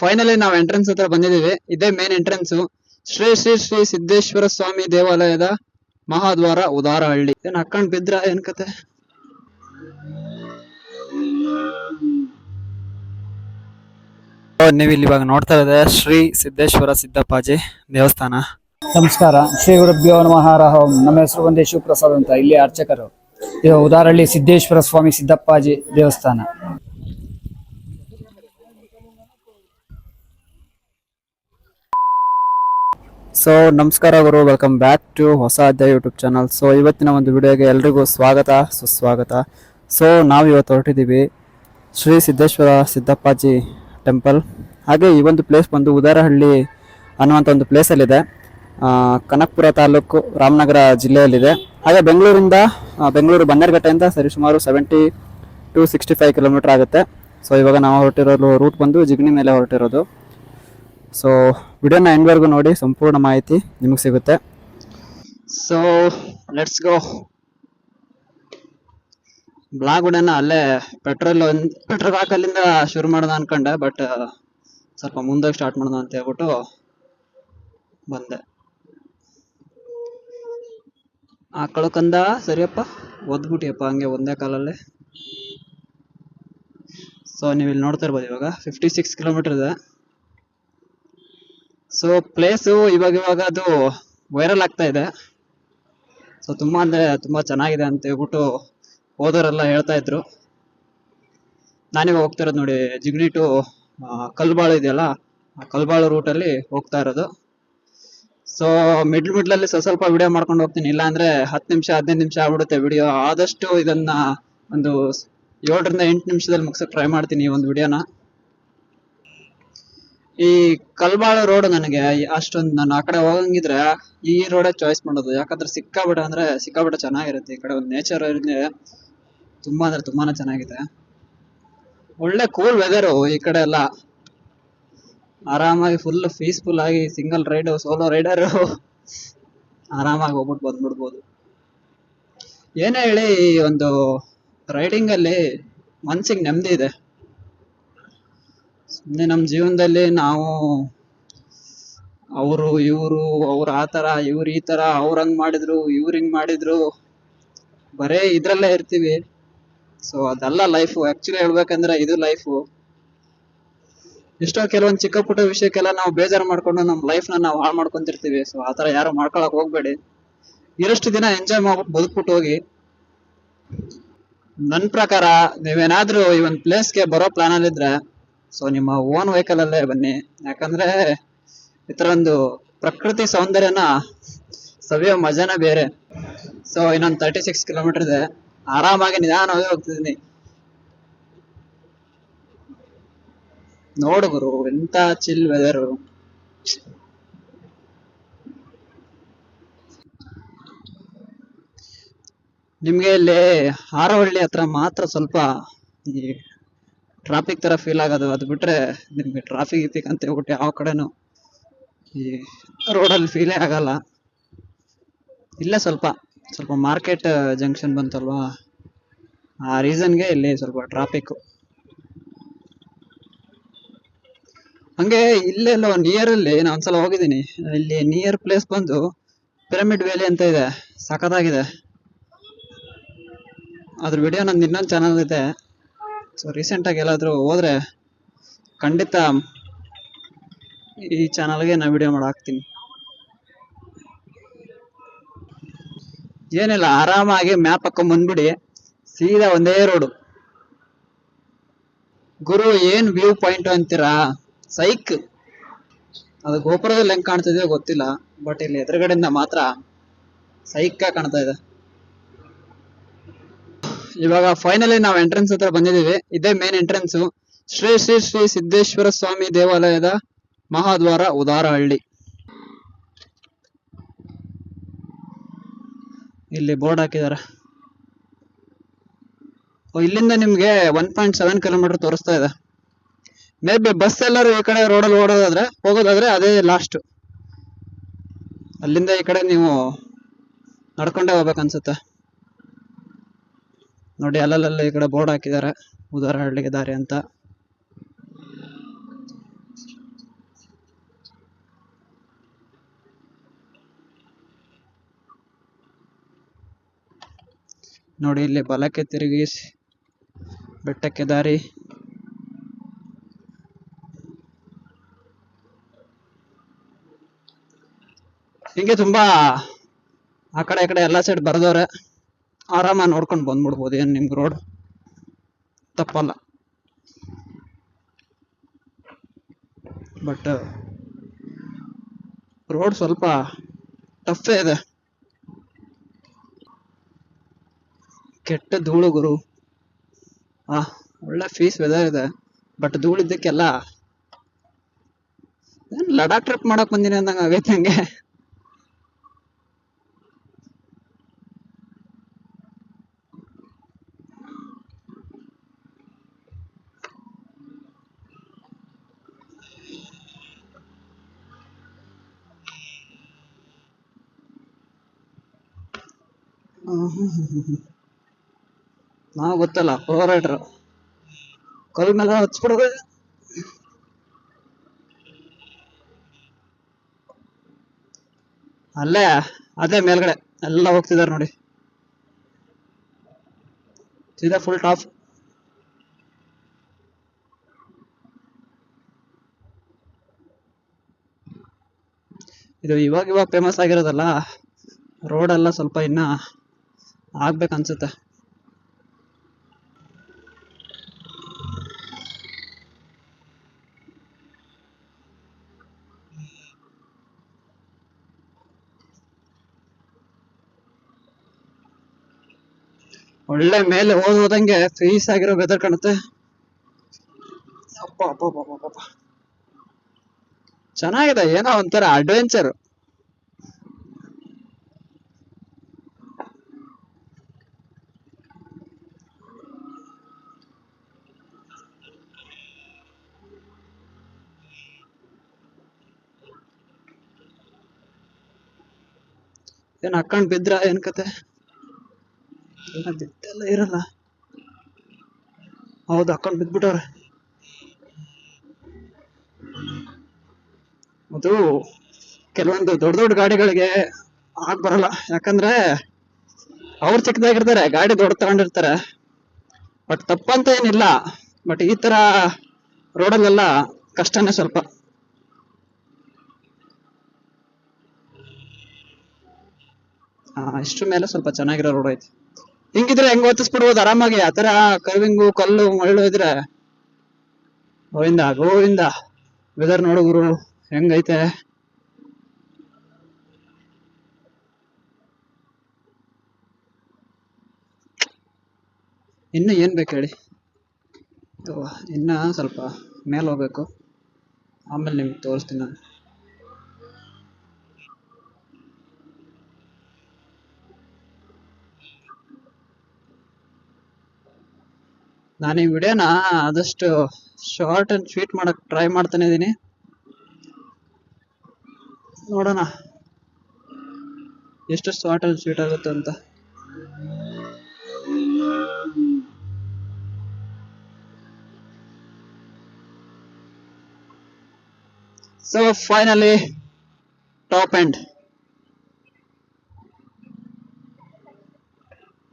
Finally ನಾವು entrance ಹತ್ರ ಬಂದಿದೀವಿ. ಇದೇ ಮೇನ್ ಎಂಟ್ರೆನ್ಸ್. ಶ್ರೀ ಶ್ರೀ ಶ್ರೀ ಸಿದ್ದೇಶ್ವರ ಸ್ವಾಮಿ ದೇವಾಲಯದ ಮಹಾದ್ವಾರ ಉದಾರಹಳ್ಳಿ. ಏನ್ ಹಾಕೊಂಡ್ ಬಿದ್ರ ಏನ್ ಕತೆ? ನೀವು ಇಲ್ಲಿ ಇವಾಗ ನೋಡ್ತಾ ಇರೋದೇ ಶ್ರೀ ಸಿದ್ದೇಶ್ವರ ಸಿದ್ದಪ್ಪಾಜಿ ದೇವಸ್ಥಾನ. ನಮಸ್ಕಾರ, ಶ್ರೀ ಗುರುಭ್ಯೋ ನಮಃ. ನಮ್ಮ ಹೆಸರು ಒಂದೇ ಶಿವಪ್ರಸಾದ್ ಅಂತ. ಇಲ್ಲಿ ಅರ್ಚಕರು. ಇದು ಉದಾರಹಳ್ಳಿ ಸಿದ್ದೇಶ್ವರ ಸ್ವಾಮಿ ಸಿದ್ದಪ್ಪಾಜಿ ದೇವಸ್ಥಾನ. ಸೊ ನಮಸ್ಕಾರ ಗುರು, ವೆಲ್ಕಮ್ ಬ್ಯಾಕ್ ಟು ಹೊಸ ಅಧ್ಯಾಯ ಯೂಟ್ಯೂಬ್ ಚಾನಲ್. ಸೊ ಇವತ್ತಿನ ಒಂದು ವಿಡಿಯೋಗೆ ಎಲ್ರಿಗೂ ಸ್ವಾಗತ ಸುಸ್ವಾಗತ. ಸೊ ನಾವು ಇವತ್ತು ಹೊರಟಿದ್ದೀವಿ ಶ್ರೀ ಸಿದ್ದೇಶ್ವರ ಸಿದ್ದಪ್ಪಾಜಿ ಟೆಂಪಲ್. ಹಾಗೆ ಈ ಒಂದು ಪ್ಲೇಸ್ ಬಂದು ಉದಾರಹಳ್ಳಿ ಅನ್ನುವಂಥ ಒಂದು ಪ್ಲೇಸಲ್ಲಿದೆ. ಕನಕಪುರ ತಾಲೂಕು, ರಾಮನಗರ ಜಿಲ್ಲೆಯಲ್ಲಿದೆ. ಹಾಗೆ ಬೆಂಗಳೂರು ಬನ್ನೇರುಘಟ್ಟೆಯಿಂದ ಸರಿ ಸುಮಾರು 70 to 65 ಕಿಲೋಮೀಟರ್ ಆಗುತ್ತೆ. ಸೊ ಇವಾಗ ನಾವು ಹೊರಟಿರೋದು ರೂಟ್ ಬಂದು ಜಿಗಣಿ ಮೇಲೆ ಹೊರಟಿರೋದು. ಸೊ ವಿಡಿಯೋನ ಎಂಡ್ವರೆಗೂ ನೋಡಿ, ಸಂಪೂರ್ಣ ಮಾಹಿತಿ ನಿಮಗೆ ಸಿಗುತ್ತೆ. So let's go. ಬ್ಲಾಗ್ ವಿಡಿಯೋನ ಅಲ್ಲೇ ಪೆಟ್ರೋಲ್ ಹಾಕಲ್ಲಿಂದ ಶುರು ಮಾಡೋಣ ಅನ್ಕೊಂಡೆ, ಬಟ್ ಸ್ವಲ್ಪ ಮುಂದೆ ಸ್ಟಾರ್ಟ್ ಮಾಡೋಣ ಅಂತ ಹೇಳ್ಬಿಟ್ಟು ಬಂದೆ. ಆಕಳಕಂದ ಸರಿಯಪ್ಪ, ಒದ್ಬಿಟ್ಟಿಯಪ್ಪ ಹಂಗೆ ಒಂದೇ ಕಾಲಲ್ಲಿ. ಸೊ ನೀವು ಇಲ್ಲಿ ನೋಡ್ತಾ ಇರ್ಬೋದು, ಇವಾಗ 56 ಕಿಲೋಮೀಟರ್ ಇದೆ. ಸೊ ಪ್ಲೇಸು ಇವಾಗ ಅದು ವೈರಲ್ ಆಗ್ತಾ ಇದೆ. ಸೊ ತುಂಬಾ ಅಂದ್ರೆ ತುಂಬಾ ಚೆನ್ನಾಗಿದೆ ಅಂತ ಹೇಳ್ಬಿಟ್ಟು ಹೋದವರೆಲ್ಲ ಹೇಳ್ತಾ ಇದ್ರು. ನಾನಿವಾಗ ಹೋಗ್ತಾ ಇರೋದು ನೋಡಿ, ಜಿಗಣಿ ಟು ಕಲ್ಬಾಳು ಇದೆಯಲ್ಲ, ಆ ಕಲ್ಬಾಳು ರೂಟಲ್ಲಿ ಹೋಗ್ತಾ ಇರೋದು. ಸೊ ಮಿಡ್ಲಲ್ಲಿ ಸ್ವಲ್ಪ ವಿಡಿಯೋ ಮಾಡ್ಕೊಂಡು ಹೋಗ್ತೀನಿ, ಇಲ್ಲ ಅಂದ್ರೆ 10 ನಿಮಿಷ 15 ನಿಮಿಷ ಆಗ್ಬಿಡುತ್ತೆ ವಿಡಿಯೋ. ಆದಷ್ಟು ಇದನ್ನ ಒಂದು 7 ರಿಂದ 8 ನಿಮಿಷದಲ್ಲಿ ಮುಗಿಸೋಕೆ ಟ್ರೈ ಮಾಡ್ತೀನಿ ಈ ಒಂದು ವಿಡಿಯೋನ. ಈ ಕಲ್ಬಾಳು ರೋಡ್ ನನಗೆ ಅಷ್ಟೊಂದು, ನಾನು ಆ ಕಡೆ ಹೋಗಂಗಿದ್ರೆ ಈ ರೋಡೇ ಚಾಯ್ಸ್ ಮಾಡೋದು. ಯಾಕಂದ್ರೆ ಸಿಕ್ಕಾಬಿಟ್ಟೆ ಚೆನ್ನಾಗಿರುತ್ತೆ. ಈ ಕಡೆ ಒಂದು ನೇಚರ್ ಇದೆ, ತುಂಬಾ ಅಂದ್ರೆ ತುಂಬಾನೇ ಚೆನ್ನಾಗಿದೆ. ಒಳ್ಳೆ ಕೂಲ್ ವೆದರು ಈ ಕಡೆ ಎಲ್ಲ. ಆರಾಮಾಗಿ ಫುಲ್ ಪೀಸ್ಫುಲ್ ಆಗಿ ಸಿಂಗಲ್ ರೈಡ್, ಸೋಲೋ ರೈಡರ್ ಆರಾಮಾಗಿ ಹೋಗ್ಬಿಟ್ಟು ಬಂದ್ಬಿಡ್ಬೋದು. ಏನೇ ಹೇಳಿ, ಈ ಒಂದು ರೈಡಿಂಗ್ ಅಲ್ಲಿ ಮನ್ಸಿಗೆ ನೆಮ್ಮದಿ ಇದೆ. ಸುಮ್ಮನೆ ನಮ್ಮ ಜೀವನದಲ್ಲಿ ನಾವು ಅವ್ರು ಆ ತರ, ಇವ್ರು ಈ ತರ, ಅವ್ರು ಹಂಗ್ ಮಾಡಿದ್ರು, ಇವ್ರು ಹಿಂಗ್ ಮಾಡಿದ್ರು, ಬರೇ ಇದ್ರಲ್ಲೇ ಇರ್ತೀವಿ. ಸೊ ಅದೆಲ್ಲ ಲೈಫು. ಆಕ್ಚುಲಿ ಹೇಳ್ಬೇಕಂದ್ರೆ ಇದು ಲೈಫು. ಎಷ್ಟೋ ಕೆಲವೊಂದು ಚಿಕ್ಕ ಪುಟ್ಟ ವಿಷಯಕ್ಕೆಲ್ಲ ನಾವು ಬೇಜಾರು ಮಾಡ್ಕೊಂಡು ನಮ್ಮ ಲೈಫ್ನ ನಾವು ಹಾಳು ಮಾಡ್ಕೊಂತಿರ್ತೀವಿ. ಸೊ ಆತರ ಯಾರು ಮಾಡ್ಕೊಳಕ್ ಹೋಗ್ಬೇಡಿ. ಇರಷ್ಟು ದಿನ ಎಂಜಾಯ್ ಮಾಡ್ಬಿಟ್ಟು ಬದುಕ್ಬಿಟ್ಟು ಹೋಗಿ. ನನ್ನ ಪ್ರಕಾರ ನೀವೇನಾದ್ರೂ ಈ ಒಂದು ಪ್ಲೇಸ್ಗೆ ಬರೋ ಪ್ಲಾನ್ ಅಲ್ಲಿದ್ರೆ, ಸೊ ನಿಮ್ಮ ಓನ್ ವೆಹಿಕಲ್ ಅಲ್ಲೇ ಬನ್ನಿ. ಯಾಕಂದ್ರೆ ಈ ತರ ಒಂದು ಪ್ರಕೃತಿ ಸೌಂದರ್ಯನ ಸವಿಯೋ ಮಜಾನೇ ಬೇರೆ. ಸೊ ಇನ್ನೊಂದು 36 ಕಿಲೋಮೀಟರ್ ಇದೆ. ಆರಾಮಾಗಿ ನಿಧಾನವಾಗಿ ಹೋಗ್ತಿದ್ದೀನಿ. ನೋಡು ಗುರು, ಎಂತ ಚಿಲ್ ವೆದರು. ನಿಮ್ಗೆ ಇಲ್ಲಿ ಹಾರೋಹಳ್ಳಿ ಹತ್ರ ಮಾತ್ರ ಸ್ವಲ್ಪ ಈ ಟ್ರಾಫಿಕ್ ತರ ಫೀಲ್ ಆಗೋದು. ಅದು ಬಿಟ್ರೆ ನಿಮ್ಗೆ ಟ್ರಾಫಿಕ್ ಅಂತ ಹೇಳ್ಬಿಟ್ಟು ಯಾವ ಕಡೆನೂ ಈ ರೋಡಲ್ಲಿ ಫೀಲೇ ಆಗಲ್ಲ. ಇಲ್ಲೇ ಸ್ವಲ್ಪ ಮಾರ್ಕೆಟ್ ಜಂಕ್ಷನ್ ಬಂತಲ್ವಾ, ಆ ರೀಸನ್ಗೆ ಇಲ್ಲಿ ಸ್ವಲ್ಪ ಟ್ರಾಫಿಕ್. ಹಂಗೆ ಇಲ್ಲೆಲ್ಲೋ ನಿಯರ್ ಅಲ್ಲಿ ನಾನು ಒಂದ್ಸಲ ಹೋಗಿದ್ದೀನಿ. ಇಲ್ಲಿ ನಿಯರ್ ಪ್ಲೇಸ್ ಬಂದು ಪಿರಮಿಡ್ ವ್ಯಾಲಿ ಅಂತ ಇದೆ, ಸಖತ್ತಾಗಿದೆ. ಅದ್ರ ವಿಡಿಯೋ ನಂದು ಇನ್ನೊಂದು ಚಾನಲ್ ಇದೆ. ಸೊ ರೀಸೆಂಟ್ ಆಗಿ ಎಲ್ಲಾದ್ರೂ ಹೋದ್ರೆ ಖಂಡಿತ ಈ ಚಾನಲ್ಗೆ ನಾ ವಿಡಿಯೋ ಮಾಡಿ ಹಾಕ್ತೀನಿ. ಏನಿಲ್ಲ, ಆರಾಮಾಗಿ ಮ್ಯಾಪ್ ಹಾಕೊಂಡ್ ಬಂದ್ಬಿಡಿ, ಸೀದಾ ಒಂದೇ ರೋಡು. ಗುರು ಏನ್ ವ್ಯೂ ಪಾಯಿಂಟ್ ಅಂತೀರಾ, ಸೈಕ್. ಅದು ಗೋಪುರದಲ್ಲಿ ಹೆಂಗ್ ಕಾಣ್ತಿದೆಯೋ ಗೊತ್ತಿಲ್ಲ, ಬಟ್ ಇಲ್ಲಿ ಎದುರುಗಡೆಯಿಂದ ಮಾತ್ರ ಸೈಕ್ ಕಾಣ್ತಾ ಇದೆ. ಇವಾಗ ಫೈನಲಿ ನಾವು ಎಂಟ್ರೆನ್ಸ್ ಹತ್ರ ಬಂದಿದೀವಿ. ಇದೇ ಮೇನ್ ಎಂಟ್ರೆನ್ಸ್. ಶ್ರೀ ಶ್ರೀ ಶ್ರೀ ಸಿದ್ದೇಶ್ವರ ಸ್ವಾಮಿ ದೇವಾಲಯದ ಮಹಾದ್ವಾರ ಉದಾರಹಳ್ಳಿ. ಇಲ್ಲಿ ಬೋರ್ಡ್ ಹಾಕಿದ್ದಾರೆ. ಇಲ್ಲಿಂದ ನಿಮ್ಗೆ 1.7 ಕಿಲೋಮೀಟರ್ ತೋರಿಸ್ತಾ ಇದೆ. ಮೇ ಬಿ ಬಸ್ ಎಲ್ಲರೂ ಈ ಕಡೆ ರೋಡಲ್ಲಿ ಹೋಗೋದಾದ್ರೆ ಅದೇ ಲಾಸ್ಟ್. ಅಲ್ಲಿಂದ ಈ ಕಡೆ ನೀವು ನಡ್ಕೊಂಡೇ ಹೋಗ್ಬೇಕನ್ಸುತ್ತೆ. ನೋಡಿ ಅಲ್ಲಲ್ಲ ಈ ಕಡೆ ಬೋರ್ಡ್ ಹಾಕಿದ್ದಾರೆ, ಉದಾರಹಳ್ಳಿಗೆ ದಾರಿ ಅಂತ. ನೋಡಿ ಇಲ್ಲಿ ಬಲಕ್ಕೆ ತಿರುಗಿ ಬೆಟ್ಟಕ್ಕೆ ದಾರಿ. ಹಿಂಗೆ ತುಂಬಾ ಆ ಕಡೆ ಈ ಕಡೆ ಎಲ್ಲ ಸೈಡ್ ಬರ್ದವ್ರೆ, ಆರಾಮಾಗಿ ನೋಡ್ಕೊಂಡು ಬಂದ್ಬಿಡ್ಬೋದು. ಏನು ನಿಮ್ಗೆ ರೋಡ್ ತಪ್ಪಲ್ಲ. ಬಟ್ ರೋಡ್ ಸ್ವಲ್ಪ ಟಫೇ ಇದೆ, ಕೆಟ್ಟ ಧೂಳು ಗುರು. ಒಳ್ಳೆ ಫೀಸ್ ವೆದರ್ ಇದೆ, ಬಟ್ ಧೂಳಿದ್ದಕ್ಕೆಲ್ಲ ಏನ್ ಲಡಾಖ್ ಟ್ರಿಪ್ ಮಾಡಕ್ ಬಂದಿನಿ ಅಂದಂಗ ಆಗೈತೆ ನಂಗೆ. ನಾವು ಗೊತ್ತಲ್ಲ ಪ್ರೋ ರೈಡರ್, ಕಲ್ ಮೇಲೆ ಹಚ್ಬಿಡ್ಬೇಕು. ಅಲ್ಲೇ ಅದೇ ಮೇಲ್ಗಡೆ ಎಲ್ಲ ಹೋಗ್ತಿದಾರೆ ನೋಡಿ, ಸೀದಾ ಫುಲ್ ಟಾಪ್. ಇದು ಇವಾಗ ಫೇಮಸ್ ಆಗಿರೋದಲ್ಲ, ರೋಡ್ ಎಲ್ಲ ಸ್ವಲ್ಪ ಇನ್ನ ಆಗ್ಬೇಕನ್ಸುತ್ತೆ. ಒಳ್ಳೆ ಮೇಲೆ ಹೋದಂಗೆ ಫೀಸ್ ಆಗಿರೋ ವೆದರ್ ಕಾಣುತ್ತೆ. ಅಪ್ಪ ಅಪ್ಪ ಅಪ್ಪ ಅಪ್ಪ ಅಪ್ಪ. ಚೆನ್ನಾಗಿದೆ, ಏನೋ ಒಂಥರ ಅಡ್ವೆಂಚರ್. ಏನ್ ಹಾಕೊಂಡ್ ಬಿದ್ರ ಏನ್ ಕತೆ? ಬಿದ್ದೆಲ್ಲ ಇರಲ್ಲ. ಹೌದು, ಹಾಕೊಂಡ್ ಬಿದ್ಬಿಟ್ಟವ್ರೆ. ಅದು ಕೆಲವೊಂದು ದೊಡ್ಡ ದೊಡ್ಡ ಗಾಡಿಗಳಿಗೆ ಆಗ್ ಬರಲ್ಲ, ಯಾಕಂದ್ರೆ ಅವ್ರು ಚಿಕ್ಕದಾಗಿರ್ತಾರೆ, ಗಾಡಿ ದೊಡ್ಡ ತಗೊಂಡಿರ್ತಾರೆ. ಬಟ್ ತಪ್ಪಂತ ಏನಿಲ್ಲ, ಬಟ್ ಈ ತರ ರೋಡಲ್ಲೆಲ್ಲ ಕಷ್ಟನೇ ಸ್ವಲ್ಪ. ಇಷ್ಟ್ರ ಮೇಲೆ ಸ್ವಲ್ಪ ಚೆನ್ನಾಗಿರೋ ರೋಡ್ ಐತಿ. ಹಿಂಗಿದ್ರೆ ಹೆಂಗ್ ಓದಿಸ್ಬಿಡ್ಬೋದು ಆರಾಮಾಗಿ. ಆತರ ಕರ್ವಿಂಗು ಕಲ್ಲು ಮರಳು ಇದ್ರೆ ಗೋವಿಂದ ಗೋವಿಂದ. ವೆದರ್ ನೋಡು ಗುರು ಹೆಂಗೈತೆ. ಇನ್ನು ಏನ್ ಬೇಕು ಹೇಳಿ, ಇನ್ನ ಸ್ವಲ್ಪ ಮೇಲೆ ಹೋಗ್ಬೇಕು, ಆಮೇಲೆ ನಿಮ್ಗೆ ತೋರಿಸ್ತೀನಿ ನಾನು. ನಾನು ಈ ವಿಡಿಯೋನ ಆದಷ್ಟು ಶಾರ್ಟ್ ಅಂಡ್ ಸ್ವೀಟ್ ಮಾಡಕ್ ಟ್ರೈ ಮಾಡ್ತಾನೆ ಇದೀನಿ. ನೋಡೋಣ ಎಷ್ಟು ಶಾರ್ಟ್ ಅಂಡ್ ಸ್ವೀಟ್ ಆಗುತ್ತೆ ಅಂತ. So finally top end.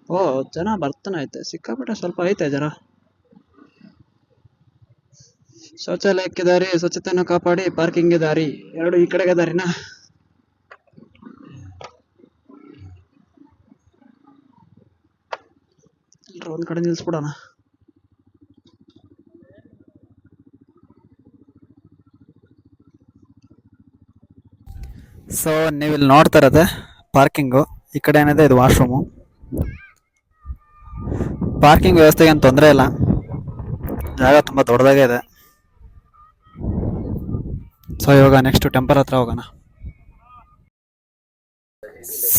ಓ ಜನ ಬರ್ತಾನೆ ಐತೆ, ಸಿಕ್ಕಾಪಟ್ಟೆ ಸ್ವಲ್ಪ ಐತೆ ಜನ. ಶೌಚಾಲಯಕ್ಕೆ ದಾರಿ, ಸ್ವಚ್ಛತೆಯನ್ನು ಕಾಪಾಡಿ, ಪಾರ್ಕಿಂಗ್ಗೆ ದಾರಿ, ಎರಡು ಈ ಕಡೆಗೆ ದಾರಿನ. ಒಂದ್ ಕಡೆ ನಿಲ್ಸ್ಬಿಡೋಣ. ಸೊ ನೀವಿಲ್ಲಿ ನೋಡ್ತಾ ಇರೋದೆ ಪಾರ್ಕಿಂಗು. ಈ ಕಡೆ ಏನಿದೆ ಇದು ವಾಶ್ರೂಮು. ಪಾರ್ಕಿಂಗ್ ವ್ಯವಸ್ಥೆಗೆ ಏನು ತೊಂದರೆ ಇಲ್ಲ, ಜಾಗ ತುಂಬ ದೊಡ್ಡದಾಗೆ ಇದೆ. ಸೊ ಇವಾಗ ನೆಕ್ಸ್ಟ್ ಟೆಂಪಲ್ ಹತ್ರ ಹೋಗೋಣ.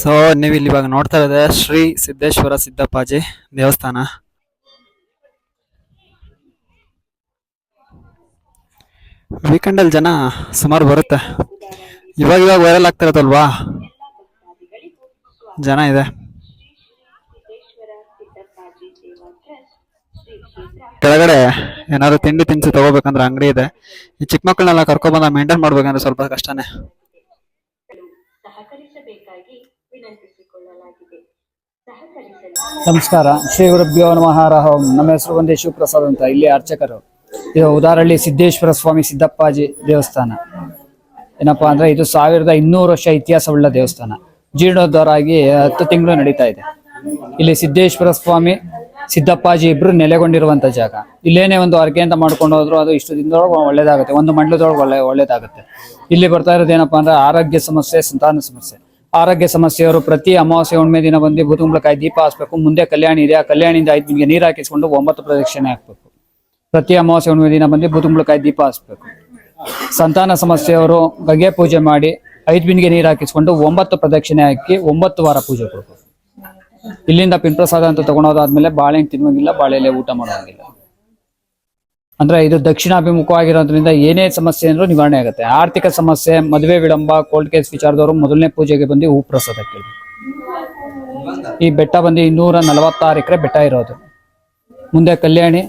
ಸೊ ನೀವಿಲ್ಲಿ ಇವಾಗ ನೋಡ್ತಾ ಇರೋದೆ ಶ್ರೀ ಸಿದ್ದೇಶ್ವರ ಸಿದ್ದಪ್ಪಾಜಿ ದೇವಸ್ಥಾನ. ವೀಕೆಂಡಲ್ಲಿ ಜನ ಸುಮಾರು ಬರುತ್ತೆ. ಇವಾಗ ವೈರಲ್ ಆಗ್ತಾ ಇರೋದಲ್ವಾ, ಜನ ಇದೆ. ಕೆಳಗಡೆ ಏನಾದ್ರು ತಿಂಡಿ ತಿನಿಸು ತಗೋಬೇಕಂದ್ರೆ ಅಂಗಡಿ ಇದೆ. ಈ ಚಿಕ್ಕ ಮಕ್ಕಳನ್ನೆಲ್ಲ ಕರ್ಕೊಬಂದ ಮೇಂಟೈನ್ ಮಾಡ್ಬೇಕಂದ್ರೆ ಸ್ವಲ್ಪ ಕಷ್ಟನೇ. ಸಹಕರಿಸಬೇಕಾಗಿ ವಿನಂತಿಸಿಕೊಳ್ಳಲಾಗಿದೆ. ನಮಸ್ಕಾರ. ಶ್ರೀ ಗುರುಭ್ಯೋ ನಮಃ ಓಂ. ನಮ್ಮ ಹೆಸರು ಬಂದೆ ಶಿವಪ್ರಸಾದ್ ಅಂತ. ಇಲ್ಲಿ ಅರ್ಚಕರು. ಇದು ಉದಾರಹಳ್ಳಿ ಸಿದ್ದೇಶ್ವರ ಸ್ವಾಮಿ ಸಿದ್ದಪ್ಪಾಜಿ ದೇವಸ್ಥಾನ. ಏನಪ್ಪಾ ಅಂದ್ರೆ ಇದು 1200 ವರ್ಷ ಇತಿಹಾಸವುಳ್ಳ ದೇವಸ್ಥಾನ. ಜೀರ್ಣೋದ್ಧಾರ ಆಗಿ 10 ತಿಂಗಳು ನಡೀತಾ ಇದೆ. ಇಲ್ಲಿ ಸಿದ್ದೇಶ್ವರ ಸ್ವಾಮಿ ಸಿದ್ದಪ್ಪಾಜಿ ಇಬ್ರು ನೆಲೆಗೊಂಡಿರುವಂತ ಜಾಗ. ಇಲ್ಲೇನೇ ಒಂದು ಅರ್ಕೆ ಅಂತ ಮಾಡ್ಕೊಂಡು ಹೋದ್ರು ಅದು ಇಷ್ಟು ದಿನದೊಳಗೆ ಒಳ್ಳೇದಾಗುತ್ತೆ, ಒಂದು ಮಂಡಲದೊಳಗೆ ಒಳ್ಳೇದಾಗುತ್ತೆ. ಇಲ್ಲಿ ಬರ್ತಾ ಇರೋದು ಏನಪ್ಪಾ ಅಂದ್ರೆ ಆರೋಗ್ಯ ಸಮಸ್ಯೆ, ಸಂತಾನ ಸಮಸ್ಯೆ. ಆರೋಗ್ಯ ಸಮಸ್ಯೆಯವರು ಪ್ರತಿ ಅಮಾವಾಸ್ಯೆ ಹುಣ್ಣಿಮೆ ದಿನ ಬಂದು ಬೂದುಂಬಳಕಾಯಿ ದೀಪ ಹಾಸ್ಬೇಕು. ಮುಂದೆ ಕಲ್ಯಾಣಿ ಇದೆ, ಆ ಕಲ್ಯಾಣಿಯಿಂದ 5 ಬಿಂದಿಗೆ ನೀರು ಹಾಕಿಸ್ಕೊಂಡು 9 ಪ್ರದಕ್ಷಿಣೆ ಹಾಕ್ಬೇಕು. ಪ್ರತಿ ಅಮಾವಾಸ್ಯೆ ಹುಣ್ಣಿಮೆ ದಿನ ಬಂದು ಬೂದುಂಬಳಕಾಯಿ ದೀಪ ಹಾಸ್ಬೇಕು. ಸಂತಾನ ಸಮಸ್ಯೆಯವರು ಗಂಗೆ ಪೂಜೆ ಮಾಡಿ 5 ಬಿಂದಿಗೆ ನೀರು ಹಾಕಿಸ್ಕೊಂಡು 9 ಪ್ರದಕ್ಷಿಣೆ ಹಾಕಿ 9 ವಾರ ಪೂಜೆ ಕೊಡ್ಬೇಕು. ಇಲ್ಲಿಂದ ಪಿಂಪ್ರಸಾದ ಅಂತ ತಗೊಂಡೋದಾದ್ಮೇಲೆ ಬಾಳೆಹಣ್ಣು ತಿನ್ನುವಂಗಿಲ್ಲ, ಬಾಳೆಲೆ ಊಟ ಮಾಡೋಂಗಿಲ್ಲ. ಅಂದ್ರೆ ಇದು ದಕ್ಷಿಣಾಭಿಮುಖವಾಗಿರೋದ್ರಿಂದ ಏನೇ ಸಮಸ್ಯೆ ಅಂದ್ರೂ ನಿವಾರಣೆ ಆಗುತ್ತೆ. ಆರ್ಥಿಕ ಸಮಸ್ಯೆ, ಮದುವೆ ವಿಳಂಬ, ಕೋರ್ಟ್ ಕೇಸ್ ವಿಚಾರದವರು ಮೊದಲನೇ ಪೂಜೆಗೆ ಬಂದು ಹೂ ಪ್ರಸಾದ ಕೇಳಬೇಕು. ಈ ಬೆಟ್ಟ ಬಂದು 246 ಎಕರೆ ಬೆಟ್ಟ ಇರೋದು. ಮುಂದೆ ಕಲ್ಯಾಣಿ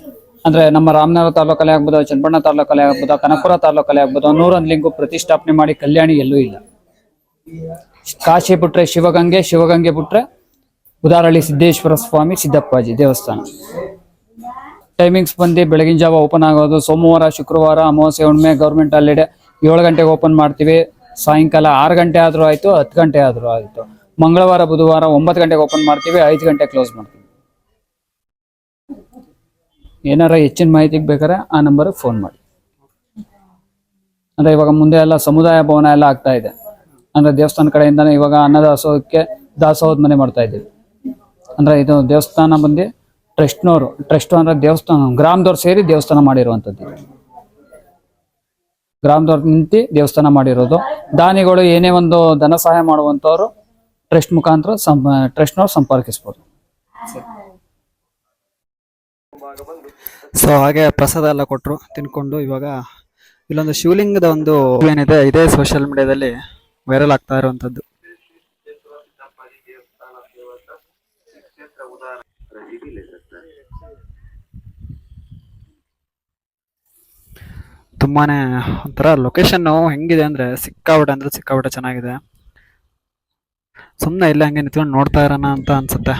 ಅಂದ್ರೆ ನಮ್ಮ ರಾಮನಗರ ತಾಲೂಕಲ್ಲೇ ಆಗ್ಬೋದು, ಚನ್ನಪಟ್ಟಣ ತಾಲೂಕಲ್ಲೇ ಆಗ್ಬೋದು, ಕನಕಪುರ ತಾಲೂಕಲ್ಲೇ ಆಗ್ಬೋದು, 101 ಲಿಂಗು ಪ್ರತಿಷ್ಠಾಪನೆ ಮಾಡಿ ಕಲ್ಯಾಣಿ ಎಲ್ಲೂ ಇಲ್ಲ. ಕಾಶಿ ಬಿಟ್ರೆ ಶಿವಗಂಗೆ, ಶಿವಗಂಗೆ ಬಿಟ್ರೆ ಉದಾರಹಳ್ಳಿ ಸಿದ್ದೇಶ್ವರ ಸ್ವಾಮಿ ಸಿದ್ದಪ್ಪಾಜಿ ದೇವಸ್ಥಾನ. ಟೈಮಿಂಗ್ಸ್ ಬಂದು ಬೆಳಗಿನ ಜಾವ ಓಪನ್ ಆಗೋದು. ಸೋಮವಾರ, ಶುಕ್ರವಾರ, ಅಮಾವಾಸ್ಯೆ ಹುಣ್ಣಿಮೆ ಗೌರ್ಮೆಂಟ್ ಹಾಲಿಡೇ 7 ಗಂಟೆಗೆ ಓಪನ್ ಮಾಡ್ತೀವಿ. ಸಾಯಂಕಾಲ 6 ಗಂಟೆ ಆದ್ರೂ ಆಯ್ತು, 10 ಗಂಟೆ ಆದ್ರೂ ಆಯ್ತು. ಮಂಗಳವಾರ, ಬುಧವಾರ 9 ಗಂಟೆಗೆ ಓಪನ್ ಮಾಡ್ತೀವಿ, 5 ಗಂಟೆ ಕ್ಲೋಸ್ ಮಾಡ್ತೀವಿ. ಏನಾರ ಹೆಚ್ಚಿನ ಮಾಹಿತಿಗೆ ಬೇಕಾದ್ರೆ ಆ ನಂಬರ್ಗೆ ಫೋನ್ ಮಾಡಿ. ಅಂದ್ರೆ ಇವಾಗ ಮುಂದೆ ಎಲ್ಲ ಸಮುದಾಯ ಭವನ ಎಲ್ಲ ಆಗ್ತಾ ಇದೆ. ಅಂದ್ರೆ ದೇವಸ್ಥಾನ ಕಡೆಯಿಂದಾನೆ ಇವಾಗ ಅನ್ನದಾಸೋಹಕ್ಕೆ ದಾಸೋಹದ ಮನೆ ಮಾಡ್ತಾ ಇದ್ದೀವಿ. ಅಂದ್ರೆ ಇದು ದೇವಸ್ಥಾನ ಬಂದು ಟ್ರಸ್ಟ್ ಅಂದ್ರೆ ದೇವಸ್ಥಾನ ಗ್ರಾಮದವ್ರು ಸೇರಿ ದೇವಸ್ಥಾನ ಮಾಡಿರುವಂತದ್ದು. ಗ್ರಾಮದವ್ರು ನಿಂತು ದೇವಸ್ಥಾನ ಮಾಡಿರೋದು. ದಾನಿಗಳು ಏನೇ ಒಂದು ಧನ ಸಹಾಯ ಮಾಡುವಂತವ್ರು ಟ್ರಸ್ಟ್ ಮುಖಾಂತರ ಟ್ರಸ್ಟ್ನವ್ರು ಸಂಪರ್ಕಿಸ್ಬೋದು. ಸೊ ಹಾಗೆ ಪ್ರಸಾದ ಎಲ್ಲ ಕೊಟ್ಟರು, ತಿನ್ಕೊಂಡು ಇವಾಗ ಇಲ್ಲೊಂದು ಶಿವಲಿಂಗದ ಒಂದು ಏನಿದೆ, ಇದೇ ಸೋಷಿಯಲ್ ಮೀಡಿಯಾದಲ್ಲಿ ವೈರಲ್ ಆಗ್ತಾ ಇರುವಂತದ್ದು. ತುಂಬಾನೇ ಒಂಥರ ಲೊಕೇಶನ್ ಹೆಂಗಿದೆ ಅಂದ್ರೆ ಸಿಕ್ಕಾಪಟ್ಟೆ ಚೆನ್ನಾಗಿದೆ. ಸುಮ್ಮನೆ ಇಲ್ಲ ಹಂಗೆ ನಿಂತ್ಕೊಂಡು ನೋಡ್ತಾ ಇರೋಣ ಅಂತ ಅನ್ಸುತ್ತೆ.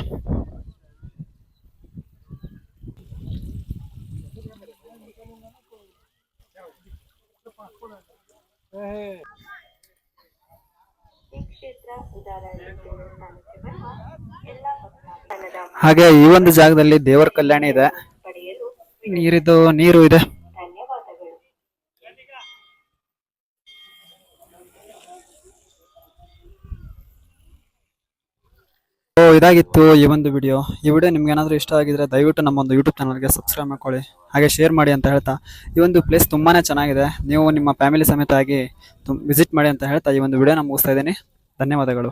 ಹಾಗೆ ಈ ಒಂದು ಜಾಗದಲ್ಲಿ ದೇವರ ಕಲ್ಯಾಣಿ ಇದೆ, ನೀರು ಇದೆ. ಇದಾಗಿತ್ತು ಈ ಒಂದು ವಿಡಿಯೋ. ಈ ವಿಡಿಯೋ ನಿಮ್ಗೆ ಏನಾದರೂ ಇಷ್ಟ ಆಗಿದ್ರೆ ದಯವಿಟ್ಟು ನಮ್ಮ ಒಂದು ಯೂಟ್ಯೂಬ್ ಚಾನಲ್ಗೆ ಸಬ್ಸ್ಕ್ರೈಬ್ ಮಾಡ್ಕೊಳ್ಳಿ, ಹಾಗೆ ಶೇರ್ ಮಾಡಿ ಅಂತ ಹೇಳ್ತಾ, ಈ ಒಂದು ಪ್ಲೇಸ್ ತುಂಬಾನೇ ಚೆನ್ನಾಗಿದೆ. ನೀವು ನಿಮ್ಮ ಫ್ಯಾಮಿಲಿ ಸಮೇತ ಆಗಿ ವಿಸಿಟ್ ಮಾಡಿ ಅಂತ ಹೇಳ್ತಾ ಈ ಒಂದು ವಿಡಿಯೋನ ಮುಗಿಸ್ತಾ ಇದ್ದೀನಿ. ಧನ್ಯವಾದಗಳು.